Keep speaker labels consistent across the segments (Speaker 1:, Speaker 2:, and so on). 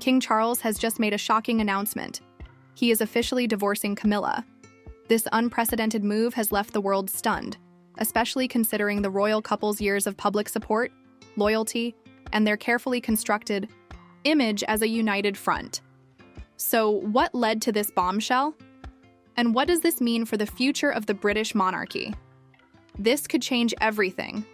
Speaker 1: King Charles has just made a shocking announcement. He is officially divorcing Camilla. This unprecedented move has left the world stunned, especially considering the royal couple's years of public support, loyalty, and their carefully constructed image as a united front. So, what led to this bombshell? And what does this mean for the future of the British monarchy? This could change everything.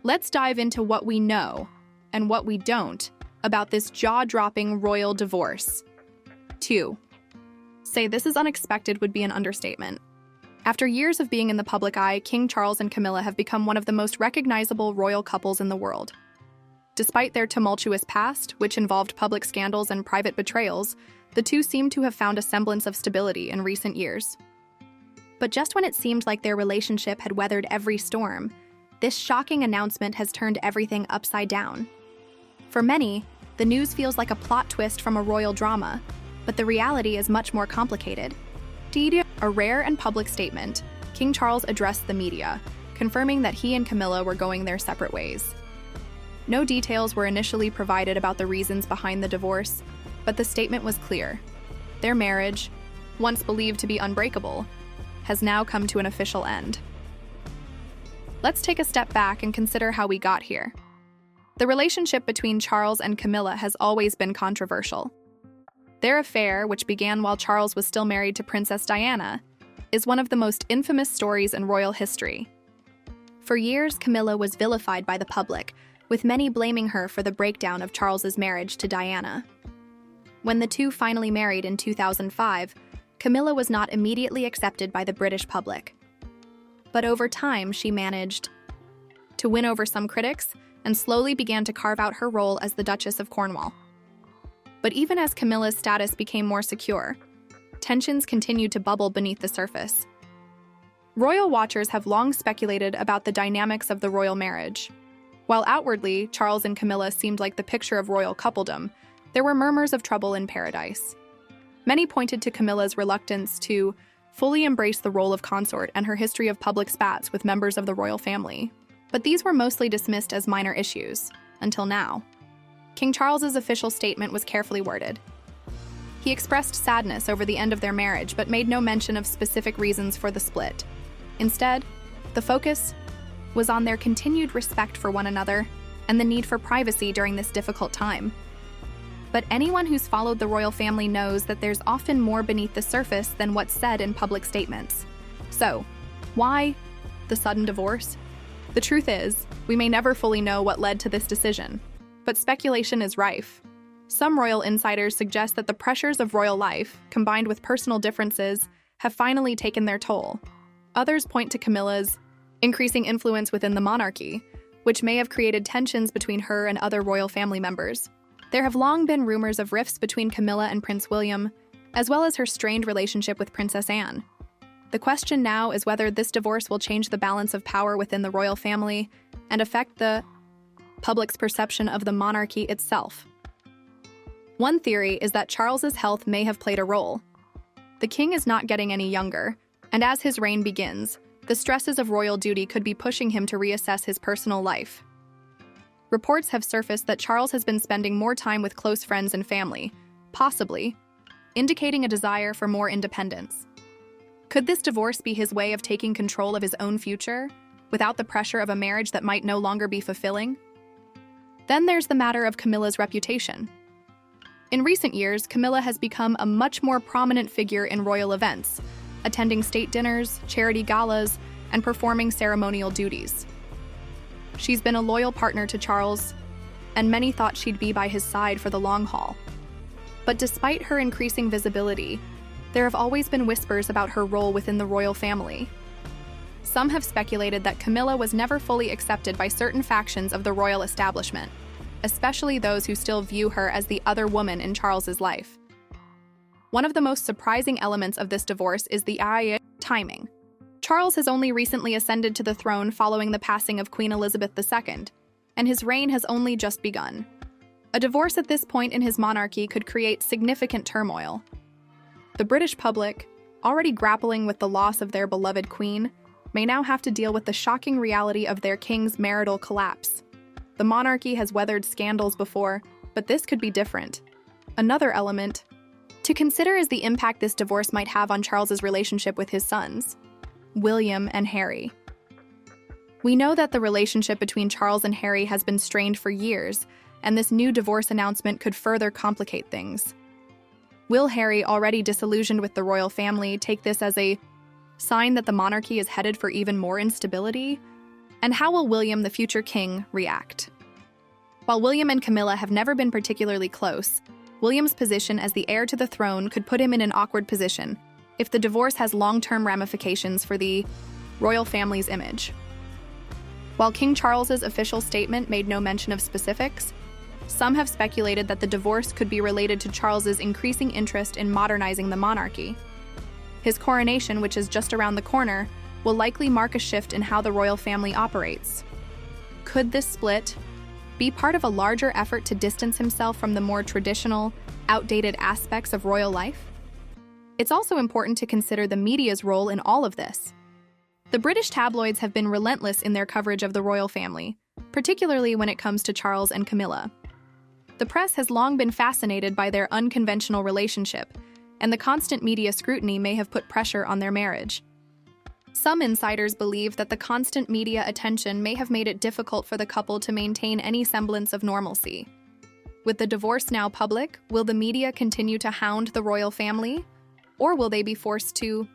Speaker 1: Let's dive into what we know and what we don't about this jaw-dropping royal divorce. 2. Say this is unexpected would be an understatement. After years of being in the public eye, King Charles and Camilla have become one of the most recognizable royal couples in the world. Despite their tumultuous past, which involved public scandals and private betrayals, the two seem to have found a semblance of stability in recent years. But just when it seemed like their relationship had weathered every storm, this shocking announcement has turned everything upside down. For many, the news feels like a plot twist from a royal drama, but the reality is much more complicated. A rare and public statement, King Charles addressed the media, confirming that he and Camilla were going their separate ways. No details were initially provided about the reasons behind the divorce, but the statement was clear. Their marriage, once believed to be unbreakable, has now come to an official end. Let's take a step back and consider how we got here. The relationship between Charles and Camilla has always been controversial. Their affair, which began while Charles was still married to Princess Diana, is one of the most infamous stories in royal history. For years, Camilla was vilified by the public, with many blaming her for the breakdown of Charles's marriage to Diana. When the two finally married in 2005, Camilla was not immediately accepted by the British public. But over time, she managed to win over some critics and slowly began to carve out her role as the Duchess of Cornwall. But even as Camilla's status became more secure, tensions continued to bubble beneath the surface. Royal watchers have long speculated about the dynamics of the royal marriage. While outwardly, Charles and Camilla seemed like the picture of royal coupledom, there were murmurs of trouble in paradise. Many pointed to Camilla's reluctance to fully embrace the role of consort and her history of public spats with members of the royal family. But these were mostly dismissed as minor issues, until now. King Charles's official statement was carefully worded. He expressed sadness over the end of their marriage, but made no mention of specific reasons for the split. Instead, the focus was on their continued respect for one another and the need for privacy during this difficult time. But anyone who's followed the royal family knows that there's often more beneath the surface than what's said in public statements. So, why the sudden divorce? The truth is, we may never fully know what led to this decision, but speculation is rife. Some royal insiders suggest that the pressures of royal life, combined with personal differences, have finally taken their toll. Others point to Camilla's increasing influence within the monarchy, which may have created tensions between her and other royal family members. There have long been rumors of rifts between Camilla and Prince William, as well as her strained relationship with Princess Anne. The question now is whether this divorce will change the balance of power within the royal family and affect the public's perception of the monarchy itself. One theory is that Charles's health may have played a role. The king is not getting any younger, and as his reign begins, the stresses of royal duty could be pushing him to reassess his personal life. Reports have surfaced that Charles has been spending more time with close friends and family, possibly indicating a desire for more independence. Could this divorce be his way of taking control of his own future, without the pressure of a marriage that might no longer be fulfilling? Then there's the matter of Camilla's reputation. In recent years, Camilla has become a much more prominent figure in royal events, attending state dinners, charity galas, and performing ceremonial duties. She's been a loyal partner to Charles, and many thought she'd be by his side for the long haul. But despite her increasing visibility, there have always been whispers about her role within the royal family. Some have speculated that Camilla was never fully accepted by certain factions of the royal establishment, especially those who still view her as the other woman in Charles's life. One of the most surprising elements of this divorce is the timing. Charles has only recently ascended to the throne following the passing of Queen Elizabeth II, and his reign has only just begun. A divorce at this point in his monarchy could create significant turmoil. The British public, already grappling with the loss of their beloved queen, may now have to deal with the shocking reality of their king's marital collapse. The monarchy has weathered scandals before, but this could be different. Another element to consider is the impact this divorce might have on Charles's relationship with his sons, William and Harry. We know that the relationship between Charles and Harry has been strained for years, and this new divorce announcement could further complicate things. Will Harry, already disillusioned with the royal family, take this as a sign that the monarchy is headed for even more instability? And how will William, the future king, react? While William and Camilla have never been particularly close, William's position as the heir to the throne could put him in an awkward position if the divorce has long-term ramifications for the royal family's image. While King Charles's official statement made no mention of specifics, some have speculated that the divorce could be related to Charles's increasing interest in modernizing the monarchy. His coronation, which is just around the corner, will likely mark a shift in how the royal family operates. Could this split be part of a larger effort to distance himself from the more traditional, outdated aspects of royal life? It's also important to consider the media's role in all of this. The British tabloids have been relentless in their coverage of the royal family, particularly when it comes to Charles and Camilla. The press has long been fascinated by their unconventional relationship, and the constant media scrutiny may have put pressure on their marriage. Some insiders believe that the constant media attention may have made it difficult for the couple to maintain any semblance of normalcy. With the divorce now public, will the media continue to hound the royal family? Or will they be forced to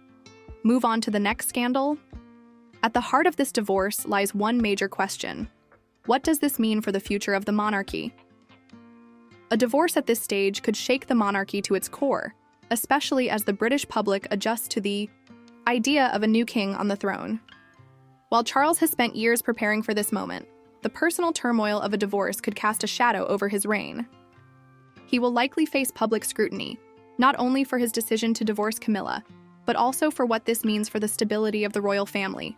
Speaker 1: move on to the next scandal? At the heart of this divorce lies one major question. What does this mean for the future of the monarchy? A divorce at this stage could shake the monarchy to its core, especially as the British public adjusts to the idea of a new king on the throne. While Charles has spent years preparing for this moment, the personal turmoil of a divorce could cast a shadow over his reign. He will likely face public scrutiny, not only for his decision to divorce Camilla, but also for what this means for the stability of the royal family.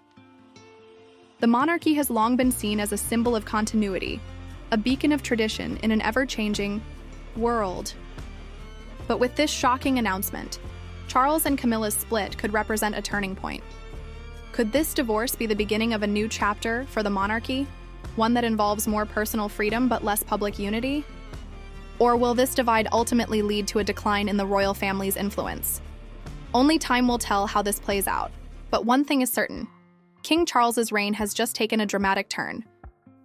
Speaker 1: The monarchy has long been seen as a symbol of continuity, a beacon of tradition in an ever-changing world. But with this shocking announcement, Charles and Camilla's split could represent a turning point. Could this divorce be the beginning of a new chapter for the monarchy, one that involves more personal freedom but less public unity? Or will this divide ultimately lead to a decline in the royal family's influence? Only time will tell how this plays out, but one thing is certain. King Charles's reign has just taken a dramatic turn,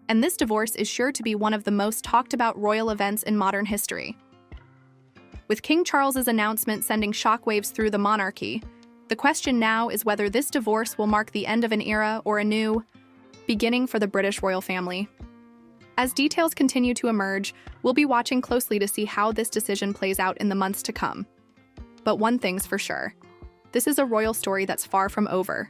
Speaker 1: and this divorce is sure to be one of the most talked about royal events in modern history. With King Charles's announcement sending shockwaves through the monarchy, the question now is whether this divorce will mark the end of an era or a new beginning for the British royal family. As details continue to emerge, we'll be watching closely to see how this decision plays out in the months to come. But one thing's for sure, this is a royal story that's far from over.